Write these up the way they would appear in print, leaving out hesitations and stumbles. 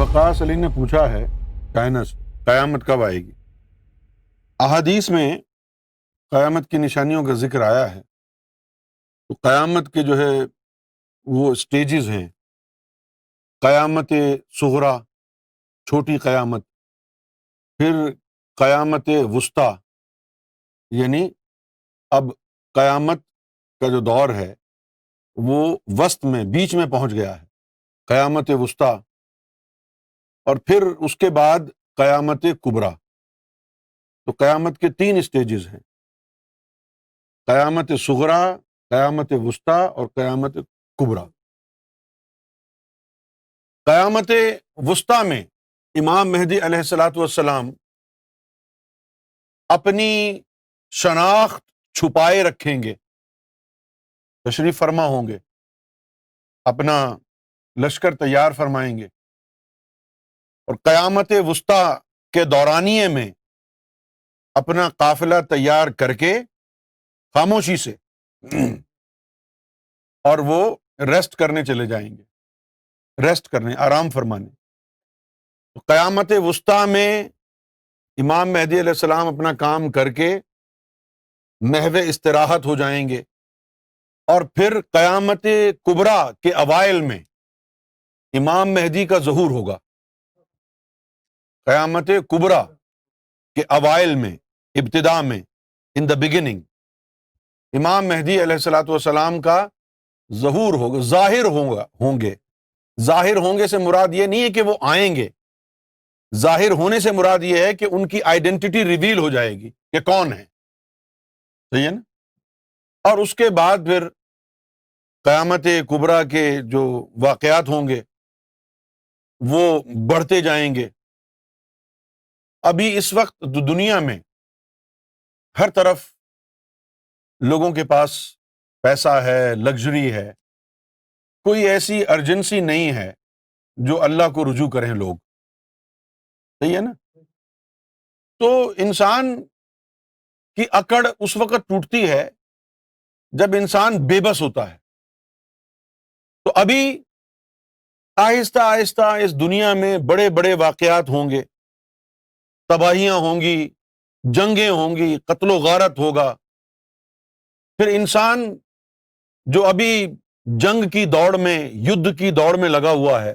وقاص علی نے پوچھا ہے کائنات سے قیامت کب آئے گی؟ احادیث میں قیامت کی نشانیوں کا ذکر آیا ہے۔ تو قیامت کے جو ہے وہ سٹیجز ہیں، قیامت صغریٰ چھوٹی قیامت، پھر قیامت وسطیٰ یعنی اب قیامت کا جو دور ہے وہ وسط میں بیچ میں پہنچ گیا ہے، قیامت وسطیٰ، اور پھر اس کے بعد قیامت کبریٰ۔ تو قیامت کے 3 سٹیجز ہیں، قیامت صغریٰ، قیامت وسطیٰ اور قیامت کبریٰ۔ قیامت وسطیٰ میں امام مہدی علیہ الصلاۃ والسلام اپنی شناخت چھپائے رکھیں گے، تشریف فرما ہوں گے، اپنا لشکر تیار فرمائیں گے، اور قیامت وسطیٰ کے دورانیے میں اپنا قافلہ تیار کر کے خاموشی سے اور وہ ریسٹ کرنے چلے جائیں گے، ریسٹ کرنے، آرام فرمانے۔ تو قیامت وسطیٰ میں امام مہدی علیہ السلام اپنا کام کر کے محو استراحت ہو جائیں گے، اور پھر قیامت کبریٰ کے اوائل میں امام مہدی کا ظہور ہوگا۔ قیامت کبریٰ کے اوائل میں، ابتداء میں، ان دا بگننگ، امام مہدی علیہ الصلاۃ والسلام کا ظہور ہوگا، ہوں گے۔ ظاہر ہوں گے سے مراد یہ نہیں ہے کہ وہ آئیں گے، ظاہر ہونے سے مراد یہ ہے کہ ان کی آئیڈینٹی ریویل ہو جائے گی کہ کون ہے، صحیح ہے نا؟ اور اس کے بعد پھر قیامت کبریٰ کے جو واقعات ہوں گے وہ بڑھتے جائیں گے۔ ابھی اس وقت دنیا میں ہر طرف لوگوں کے پاس پیسہ ہے، لگژری ہے، کوئی ایسی ارجنسی نہیں ہے جو اللہ کو رجوع کریں لوگ، صحیح ہے نا؟ تو انسان کی اکڑ اس وقت ٹوٹتی ہے جب انسان بے بس ہوتا ہے۔ تو ابھی آہستہ آہستہ اس دنیا میں بڑے بڑے واقعات ہوں گے، تباہیاں ہوں گی، جنگیں ہوں گی، قتل و غارت ہوگا۔ پھر انسان جو ابھی جنگ کی دوڑ میں، یدھ کی دوڑ میں لگا ہوا ہے،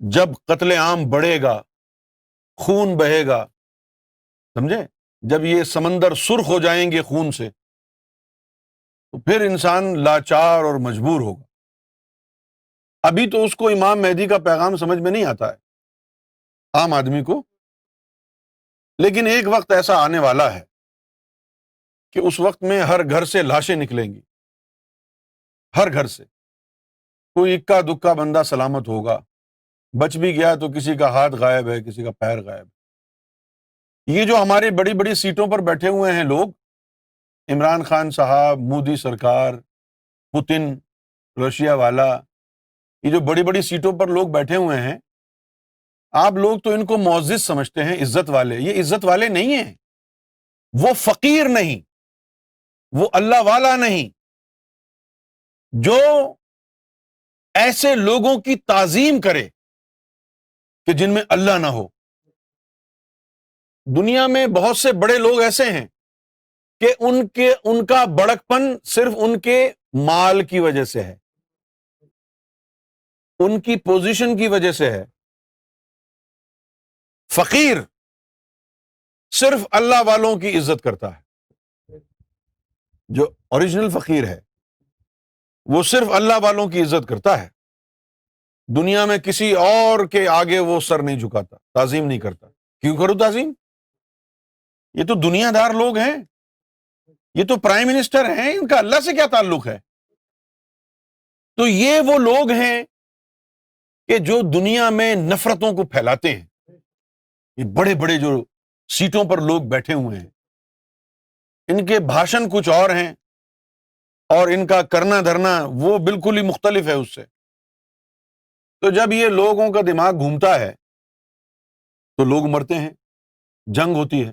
جب قتل عام بڑھے گا، خون بہے گا، سمجھے، جب یہ سمندر سرخ ہو جائیں گے خون سے، تو پھر انسان لاچار اور مجبور ہوگا۔ ابھی تو اس کو امام مہدی کا پیغام سمجھ میں نہیں آتا ہے عام آدمی کو، لیکن ایک وقت ایسا آنے والا ہے کہ اس وقت میں ہر گھر سے لاشیں نکلیں گی، ہر گھر سے کوئی اکا دکا بندہ سلامت ہوگا، بچ بھی گیا تو کسی کا ہاتھ غائب ہے، کسی کا پیر غائب ہے۔ یہ جو ہمارے بڑی بڑی سیٹوں پر بیٹھے ہوئے ہیں لوگ، عمران خان صاحب، مودی سرکار، پوتن رشیا والا، یہ جو بڑی بڑی سیٹوں پر لوگ بیٹھے ہوئے ہیں، آپ لوگ تو ان کو معزز سمجھتے ہیں، عزت والے۔ یہ عزت والے نہیں ہیں، وہ فقیر نہیں، وہ اللہ والا نہیں، جو ایسے لوگوں کی تعظیم کرے کہ جن میں اللہ نہ ہو۔ دنیا میں بہت سے بڑے لوگ ایسے ہیں کہ ان کا بڑکپن صرف ان کے مال کی وجہ سے ہے، ان کی پوزیشن کی وجہ سے ہے۔ فقیر صرف اللہ والوں کی عزت کرتا ہے، جو اوریجنل فقیر ہے وہ صرف اللہ والوں کی عزت کرتا ہے، دنیا میں کسی اور کے آگے وہ سر نہیں جھکاتا، تعظیم نہیں کرتا۔ کیوں کرو تعظیم؟ یہ تو دنیا دار لوگ ہیں، یہ تو پرائم منسٹر ہیں، ان کا اللہ سے کیا تعلق ہے؟ تو یہ وہ لوگ ہیں کہ جو دنیا میں نفرتوں کو پھیلاتے ہیں۔ یہ بڑے بڑے جو سیٹوں پر لوگ بیٹھے ہوئے ہیں، ان کے بھاشن کچھ اور ہیں اور ان کا کرنا دھرنا وہ بالکل ہی مختلف ہے اس سے۔ تو جب یہ لوگوں کا دماغ گھومتا ہے تو لوگ مرتے ہیں، جنگ ہوتی ہے۔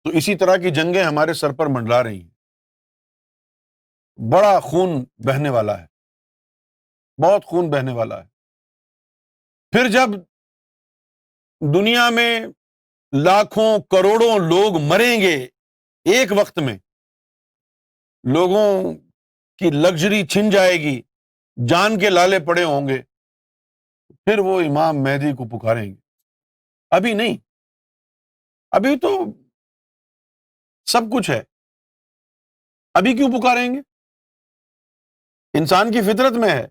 تو اسی طرح کی جنگیں ہمارے سر پر منڈلا رہی ہیں، بڑا خون بہنے والا ہے، بہت خون بہنے والا ہے۔ پھر جب دنیا میں لاکھوں کروڑوں لوگ مریں گے ایک وقت میں، لوگوں کی لگژری چھن جائے گی، جان کے لالے پڑے ہوں گے، پھر وہ امام مہدی کو پکاریں گے. ابھی نہیں، ابھی تو سب کچھ ہے، ابھی کیوں پکاریں گے؟ انسان کی فطرت میں ہے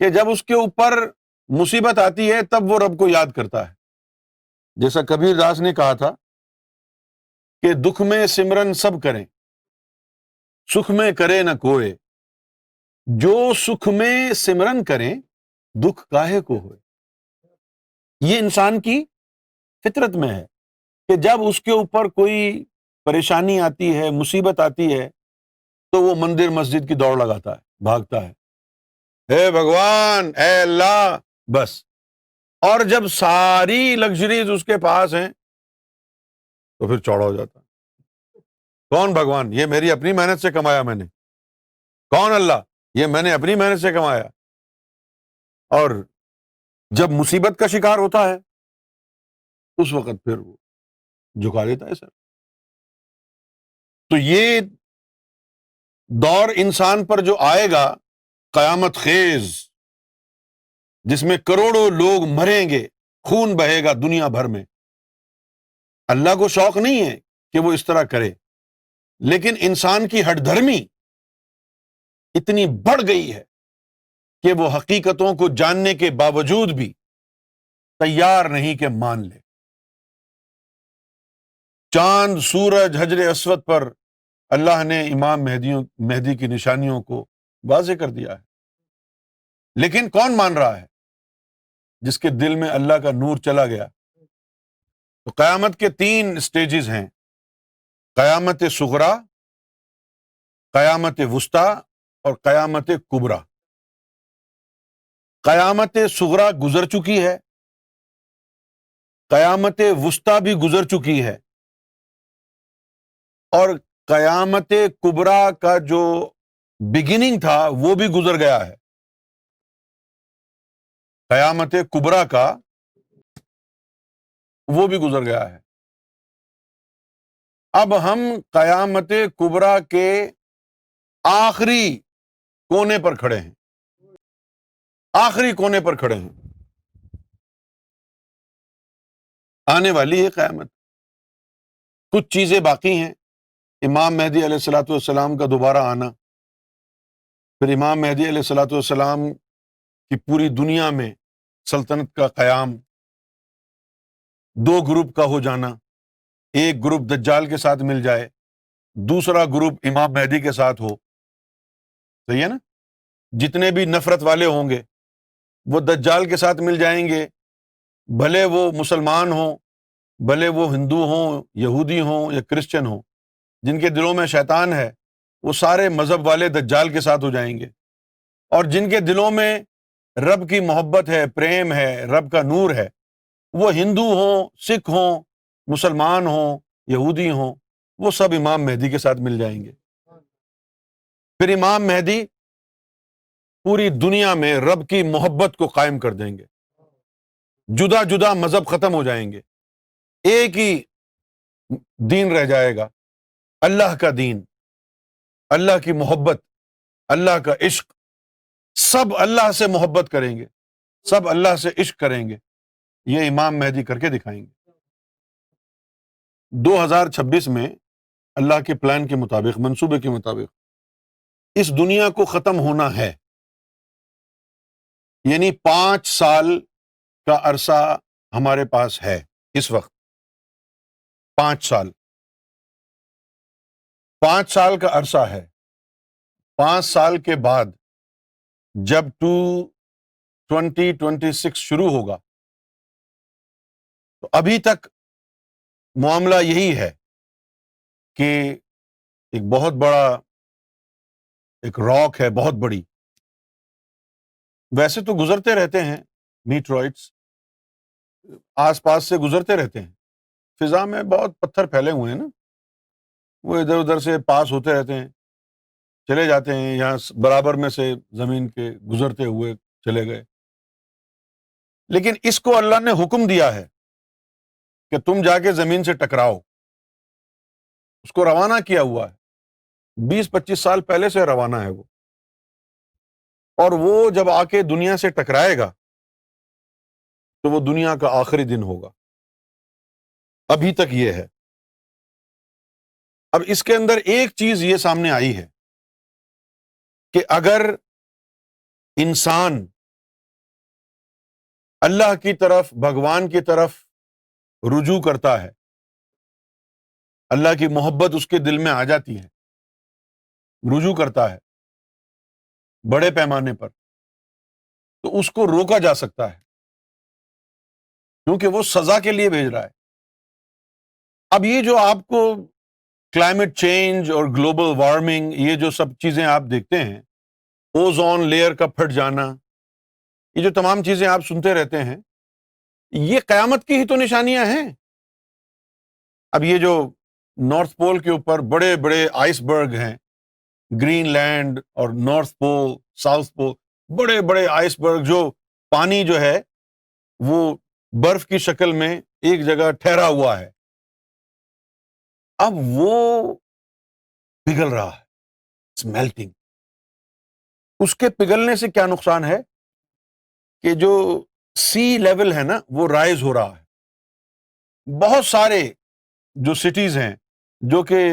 کہ جب اس کے اوپر مصیبت آتی ہے تب وہ رب کو یاد کرتا ہے. جیسا کبیر داس نے کہا تھا کہ دکھ میں سمرن سب کریں، سکھ میں کرے نہ کوئے، جو سکھ میں سمرن کریں دکھ کاہے کو ہوئے. یہ انسان کی فطرت میں ہے کہ جب اس کے اوپر کوئی پریشانی آتی ہے، مصیبت آتی ہے، تو وہ مندر مسجد کی دوڑ لگاتا ہے، بھاگتا ہے، اے بھگوان، اے اللہ، بس. اور جب ساری لگژریز اس کے پاس ہیں تو پھر چوڑا ہو جاتا ہے. کون بھگوان؟ یہ میری اپنی محنت سے کمایا میں نے. کون اللہ؟ یہ میں نے اپنی محنت سے کمایا. اور جب مصیبت کا شکار ہوتا ہے اس وقت پھر وہ جھکا دیتا ہے سر. تو یہ دور انسان پر جو آئے گا قیامت خیز، جس میں کروڑوں لوگ مریں گے، خون بہے گا دنیا بھر میں، اللہ کو شوق نہیں ہے کہ وہ اس طرح کرے، لیکن انسان کی ہٹ دھرمی اتنی بڑھ گئی ہے کہ وہ حقیقتوں کو جاننے کے باوجود بھی تیار نہیں کہ مان لے. چاند، سورج، حجر اسود پر اللہ نے امام مہدی کی نشانیوں کو واضح کر دیا ہے، لیکن کون مان رہا ہے؟ جس کے دل میں اللہ کا نور چلا گیا. تو قیامت کے 3 سٹیجز ہیں: قیامت صغریٰ، قیامت وسطیٰ اور قیامت کبریٰ. قیامت صغریٰ گزر چکی ہے، قیامت وسطیٰ بھی گزر چکی ہے، اور قیامت کبریٰ کا جو بگننگ تھا وہ بھی گزر گیا ہے. قیامت کبریٰ کا وہ بھی گزر گیا ہے. اب ہم قیامت کبریٰ کے آخری کونے پر کھڑے ہیں، آخری کونے پر کھڑے ہیں. آنے والی ہے قیامت، کچھ چیزیں باقی ہیں. امام مہدی علیہ الصلوۃ والسلام کا دوبارہ آنا، پھر امام مہدی علیہ الصلوۃ والسلام کی پوری دنیا میں سلطنت کا قیام، 2 گروپ کا ہو جانا، ایک گروپ دجال کے ساتھ مل جائے، دوسرا گروپ امام مہدی کے ساتھ ہو. صحیح ہے نا؟ جتنے بھی نفرت والے ہوں گے وہ دجال کے ساتھ مل جائیں گے، بھلے وہ مسلمان ہوں، بھلے وہ ہندو ہوں، یہودی ہوں یا کرسچن ہوں. جن کے دلوں میں شیطان ہے وہ سارے مذہب والے دجال کے ساتھ ہو جائیں گے، اور جن کے دلوں میں رب کی محبت ہے، پریم ہے، رب کا نور ہے، وہ ہندو ہوں، سکھ ہوں، مسلمان ہوں، یہودی ہوں، وہ سب امام مہدی کے ساتھ مل جائیں گے. پھر امام مہدی پوری دنیا میں رب کی محبت کو قائم کر دیں گے، جدا جدا مذہب ختم ہو جائیں گے، ایک ہی دین رہ جائے گا، اللہ کا دین، اللہ کی محبت، اللہ کا عشق. سب اللہ سے محبت کریں گے، سب اللہ سے عشق کریں گے. یہ امام مہدی کر کے دکھائیں گے. 2026 میں اللہ کے پلان کے مطابق، منصوبے کے مطابق اس دنیا کو ختم ہونا ہے. یعنی 5 سال کا عرصہ ہمارے پاس ہے اس وقت. 5 سال، 5 سال کا عرصہ ہے. 5 سال کے بعد جب 2026 شروع ہوگا تو ابھی تک معاملہ یہی ہے کہ ایک بہت بڑا ایک راک ہے، بہت بڑی. ویسے تو گزرتے رہتے ہیں میٹرائٹس، آس پاس سے گزرتے رہتے ہیں، فضا میں بہت پتھر پھیلے ہوئے ہیں نا، وہ ادھر ادھر سے پاس ہوتے رہتے ہیں، چلے جاتے ہیں، یہاں برابر میں سے زمین کے گزرتے ہوئے چلے گئے. لیکن اس کو اللہ نے حکم دیا ہے کہ تم جا کے زمین سے ٹکراؤ. اس کو روانہ کیا ہوا ہے, 20-25 سال پہلے سے روانہ ہے وہ, اور وہ جب آ کے دنیا سے ٹکرائے گا تو وہ دنیا کا آخری دن ہوگا. ابھی تک یہ ہے. اب اس کے اندر ایک چیز یہ سامنے آئی ہے کہ اگر انسان اللہ کی طرف, بھگوان کی طرف رجوع کرتا ہے, اللہ کی محبت اس کے دل میں آ جاتی ہے, رجوع کرتا ہے بڑے پیمانے پر, تو اس کو روکا جا سکتا ہے, کیونکہ وہ سزا کے لیے بھیج رہا ہے. اب یہ جو آپ کو کلائمیٹ چینج اور گلوبل وارمنگ, یہ جو سب چیزیں آپ دیکھتے ہیں, اوزون لیئر کا پھٹ جانا, یہ جو تمام چیزیں آپ سنتے رہتے ہیں, یہ قیامت کی ہی تو نشانیاں ہیں. اب یہ جو نارتھ پول کے اوپر بڑے بڑے آئس برگ ہیں, گرین لینڈ اور نارتھ پول, ساؤتھ پول, بڑے بڑے آئس برگ جو پانی جو ہے وہ برف کی شکل میں ایک جگہ ٹھہرا ہوا ہے, اب وہ پگھل رہا ہے, اٹس میلٹنگ. اس کے پگھلنے سے کیا نقصان ہے کہ جو سی لیول ہے نا وہ رائز ہو رہا ہے. بہت سارے جو سٹیز ہیں جو کہ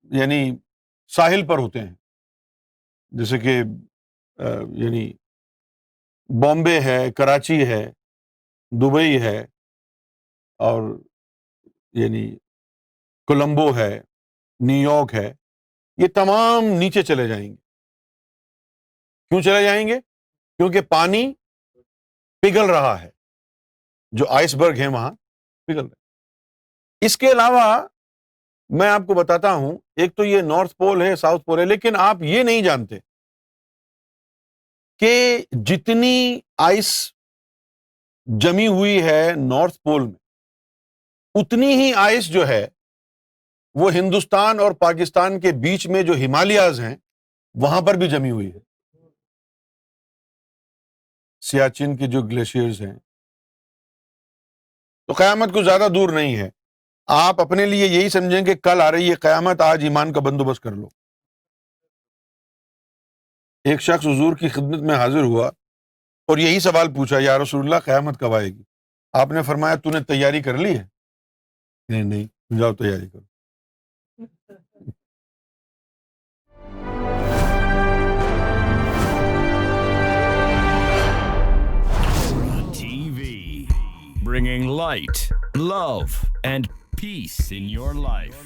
یعنی ساحل پر ہوتے ہیں, جیسے کہ یعنی بامبے ہے, کراچی ہے, دبئی ہے, اور یعنی کولمبو ہے, نیو یارک ہے, یہ تمام نیچے چلے جائیں گے. کیوں چلے جائیں گے؟ کیونکہ پانی پگھل رہا ہے, جو آئس برگ ہیں وہاں پگھل رہے. اس کے علاوہ میں آپ کو بتاتا ہوں, ایک تو یہ نارتھ پول ہے, ساؤتھ پول ہے, لیکن آپ یہ نہیں جانتے کہ جتنی آئس جمی ہوئی ہے نارتھ پول میں, اتنی ہی آئس جو ہے وہ ہندوستان اور پاکستان کے بیچ میں جو ہمالیاز ہیں وہاں پر بھی جمی ہوئی ہے. سیاچن کے جو گلیشیئرز ہیں. تو قیامت کو زیادہ دور نہیں ہے. آپ اپنے لیے یہی سمجھیں کہ کل آ رہی ہے قیامت, آج ایمان کا بندوبست کر لو. ایک شخص حضور کی خدمت میں حاضر ہوا اور یہی سوال پوچھا, یا رسول اللہ قیامت کب آئے گی؟ آپ نے فرمایا تو نے تیاری کر لی ہے؟ نہیں, جاؤ تیاری کرو. TV, bringing light, love, and peace in your life.